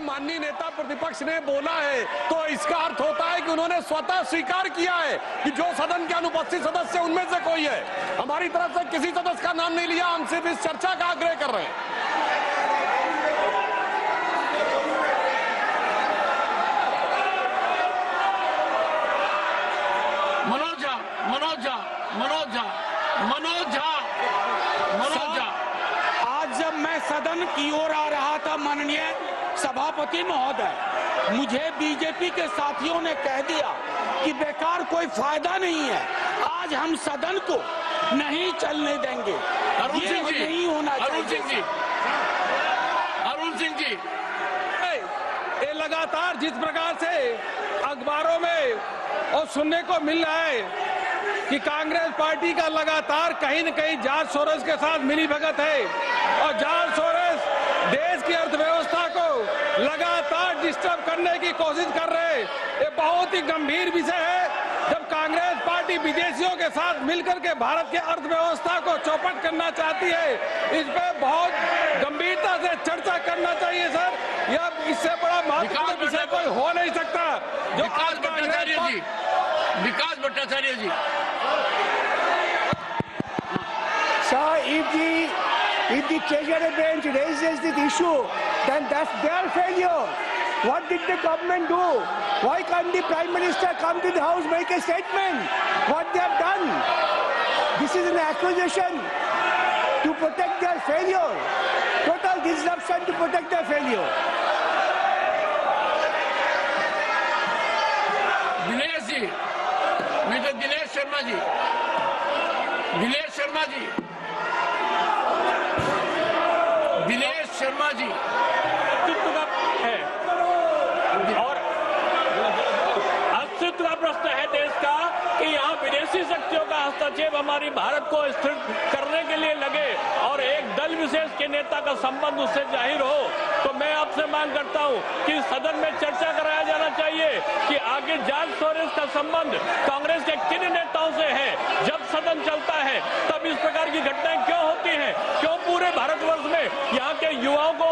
माननीय नेता प्रतिपक्ष ने बोला है तो इसका अर्थ होता है कि उन्होंने स्वतः स्वीकार किया है कि जो सदन के अनुपस्थित सदस्य उनमें से कोई है। हमारी तरफ से किसी सदस्य का नाम नहीं लिया, हम सिर्फ इस चर्चा का आग्रह कर रहे हैं। मनोज झा। आज जब मैं सदन की ओर आ रहा था माननीय सभापति महोदय, मुझे बीजेपी के साथियों ने कह दिया कि बेकार कोई फायदा नहीं है, आज हम सदन को नहीं चलने देंगे। ये नहीं होना चाहिए। अरुण सिंह जी, ये लगातार जिस प्रकार से अखबारों में और सुनने को मिल रहा है कि कांग्रेस पार्टी का लगातार कहीं न कहीं जॉर्ज सोरोस के साथ मिलीभगत है और जॉर्ज सोरोस देश की अर्थव्यवस्था को लगातार डिस्टर्ब करने की कोशिश कर रहे हैं। ये बहुत ही गंभीर विषय है। जब कांग्रेस पार्टी विदेशियों के साथ मिलकर के भारत की अर्थव्यवस्था को चौपट करना चाहती है, इस पे बहुत गंभीरता से चर्चा करना चाहिए सर। यह इससे बड़ा महत्वपूर्ण विषय कोई हो नहीं सकता। जो विकास भट्टाचार्य जी, Sir, if the Treasury bench raises this issue, then that's their failure. What did the government do? Why can't the Prime Minister come to the House, make a statement? What they have done? This is an accusation to protect their failure. Total disruption to protect their failure. Dinesh ji, mister Dinesh Sharma ji, Dinesh Sharma ji, Dinesh Sharma ji है और अस्तित्व का प्रश्न है देश का कि यहाँ विदेशी शक्तियों का हस्तक्षेप हमारी भारत को स्थिर करने के लिए लगे और एक दल विशेष के नेता का संबंध उससे जाहिर हो, तो मैं आपसे मांग करता हूँ कि सदन में चर्चा कराया जाना चाहिए कि आगे जॉर्ज सोरोस का संबंध कांग्रेस के किन नेताओं से है। जब सदन चलता है तब इस प्रकार की घटनाएं क्यों होती हैं? क्यों पूरे भारतवर्ष में यहाँ के युवाओं को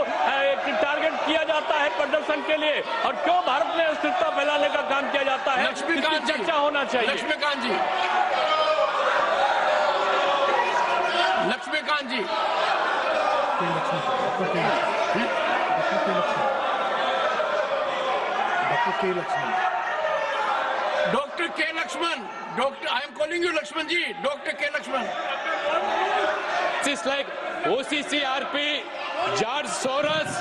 टारगेट किया जाता है प्रदर्शन के लिए और क्यों भारत में अस्थिरता फैलाने का काम किया जाता है? लक्ष्मीकांत जी, चर्चा होना चाहिए। Laxmikant ji, Laxmikant ji, doctor K Laxman, doctor, I am calling you Laxman ji, doctor K Laxman. It's like OCCRP, George Soros,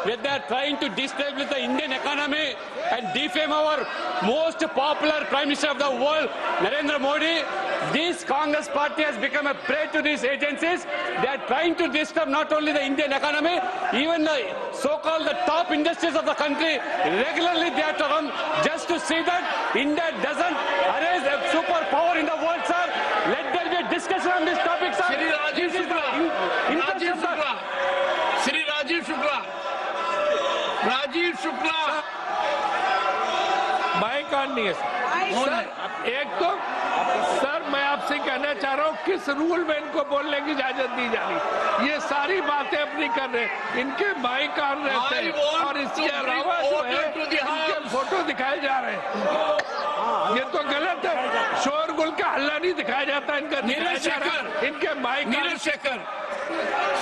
where they are trying to destabilize the Indian economy and defame our most popular Prime Minister of the world, Narendra Modi. This Congress party has become a prey to these agencies. They are trying to disturb not only the Indian economy, even the so-called the top industries of the country. Regularly they are to come just to see that India doesn't arise a superpower in the world, sir. Let there be a discussion on this topic, sir. Shri Rajiv Shukla, Rajiv Shukla, Shri Rajiv Shukla, Rajiv Shukla, mike on नहीं है sir. एक तो sir मैं आपसे कहना चाह रहा हूँ किस रूल में इनको बोलने की इजाजत दी जा रही। ये सारी बातें अपनी कर रहे हैं, इनके माइक ऑन रहते हैं और इसके अलावा जो है इनके फोटो दिखाए जा रहे हैं। ये तो गलत है, शोरगुल का हल्ला नहीं दिखाया जाता इनका, नीरज शेखर, इनके माइक। नीरज शेखर,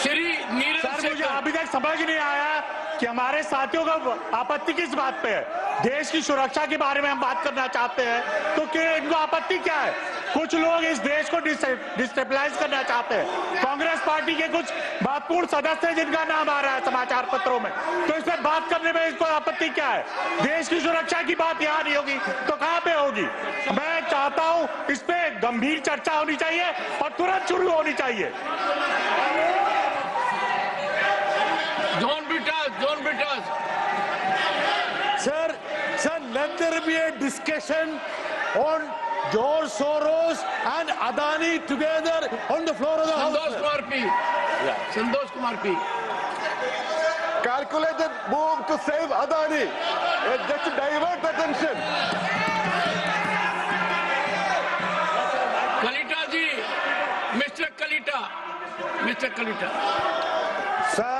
श्री नीरज सर, मुझे शेखर, अभी तक समझ नहीं आया कि हमारे साथियों का आपत्ति किस बात पे है। देश की सुरक्षा के बारे में हम बात करना चाहते हैं तो क्या इनको आपत्ति क्या है? कुछ लोग इस देश को डिस्टेबलाइज करना चाहते हैं। कांग्रेस पार्टी के कुछ महत्वपूर्ण सदस्य जिनका नाम आ रहा है समाचार पत्रों में, तो इस पर बात करने में इसको आपत्ति क्या है? देश की सुरक्षा की बात यहाँ नहीं होगी तो कहाँ पे होगी? मैं चाहता हूँ इस पे गंभीर चर्चा होनी चाहिए और तुरंत शुरू होनी चाहिए। John Brittas, Sir, let there be a discussion on George Soros and Adani together on the floor of the House. Santosh Kumar P, Santosh Kumar P, Calculated move to save Adani, just to divert attention. Kalita ji, mister Kalita, Sir,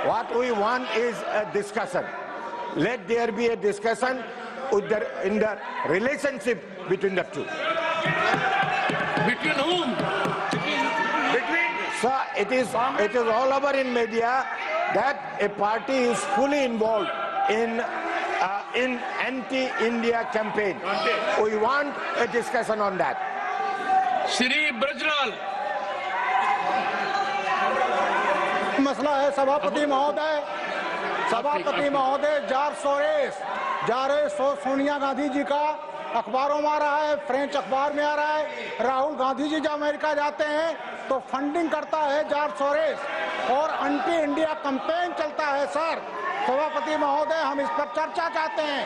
what we want is a discussion. let there be a discussion in the relationship between the two. Between whom? Sir, it is all over in media that a party is fully involved in anti-India campaign. We want a discussion on that. Shri Brajlal. मसला है सभापति महोदय George Sonia Gandhi ji का अखबारों में आ रहा है, French अखबार में आ रहा है। राहुल गांधी जी जब अमेरिका जाते हैं तो फंडिंग करता है जॉर्ज सोरोस और एंटी इंडिया कैंपेन चलता है। सर सभापति महोदय, हम इस पर चर्चा चाहते हैं।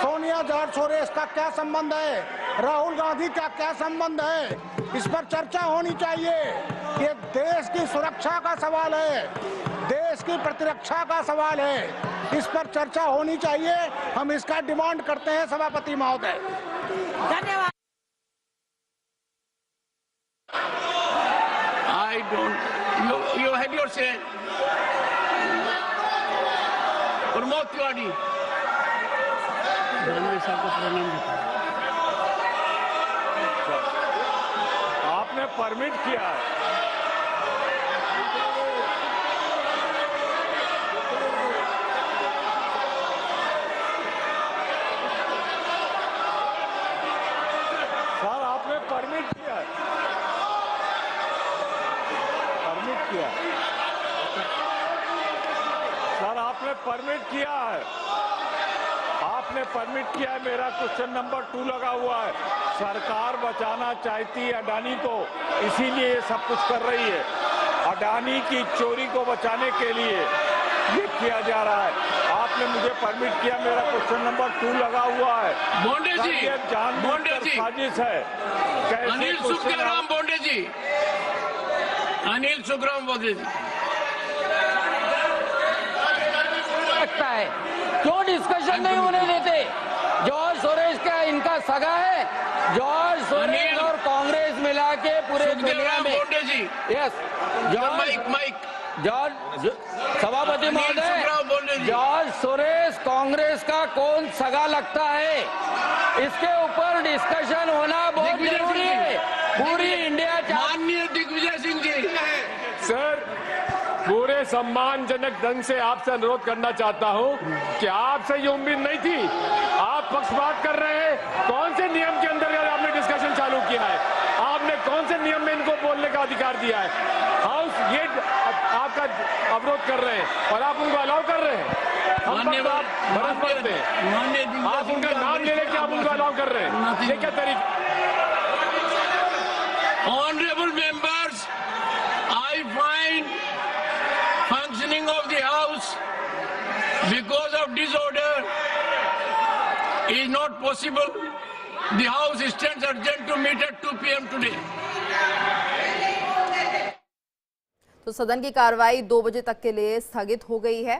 सोनिया जॉर्ज सोरोस का क्या संबंध है, राहुल गांधी का क्या संबंध है, इस पर चर्चा होनी चाहिए। ये देश की सुरक्षा का सवाल है, देश की प्रतिरक्षा का सवाल है, इस पर चर्चा होनी चाहिए। हम इसका डिमांड करते हैं सभापति महोदय। धन्यवाद। I don't. You had your say. Pramod Tiwari. आपने परमिट किया है। सर आपने परमिट किया है। सर आपने परमिट किया है। आपने परमिट किया है। मेरा क्वेश्चन नंबर 2 लगा हुआ है। सरकार बचाना चाहती है अडानी को, इसीलिए ये सब कुछ कर रही है। अडानी की चोरी को बचाने के लिए ये किया जा रहा है। आपने मुझे परमिट किया, मेरा क्वेश्चन नंबर 2 लगा हुआ है। बोंडे जी, ये जानबूझकर साजिश है। कैसे अनिल सुखराम बोंडे जी, अनिल सुखराम बोंडे जी। लगता है क्यों डिस्कशन नहीं होने देते? जॉर्ज सोरोस का इनका सगा है। जॉर्ज सोरोस और कांग्रेस मिला के पूरे दुनिया में। यस, जॉर्ज सभापति महोदय, जॉर्ज सोरोस कांग्रेस का कौन सगा लगता है, इसके ऊपर डिस्कशन होना बहुत जरूरी है। पूरी इंडिया। माननीय दिग्विजय सिंह जी। सर पूरे सम्मानजनक ढंग से आपसे अनुरोध करना चाहता हूं कि आपसे ये उम्मीद नहीं थी। आप पक्षपात कर रहे हैं। कौन से नियम के अंतर्गत आपने डिस्कशन चालू किया है? आपने कौन से नियम में इनको बोलने का अधिकार दिया है? हाउस ये आपका अवरोध कर रहे हैं और आप उनको अलाउ कर रहे हैं। हम भरत पड़ते हैं। आप उनका नाम ले लेके आप उनको अलाउ कर रहे हैं। ये क्या तरीका? Honorable members, I find functioning of the House because of disorder is not possible. The House stands urgent to meet at 2 p.m. today. तो सदन की कार्रवाई 2 बजे तक के लिए स्थगित हो गई है।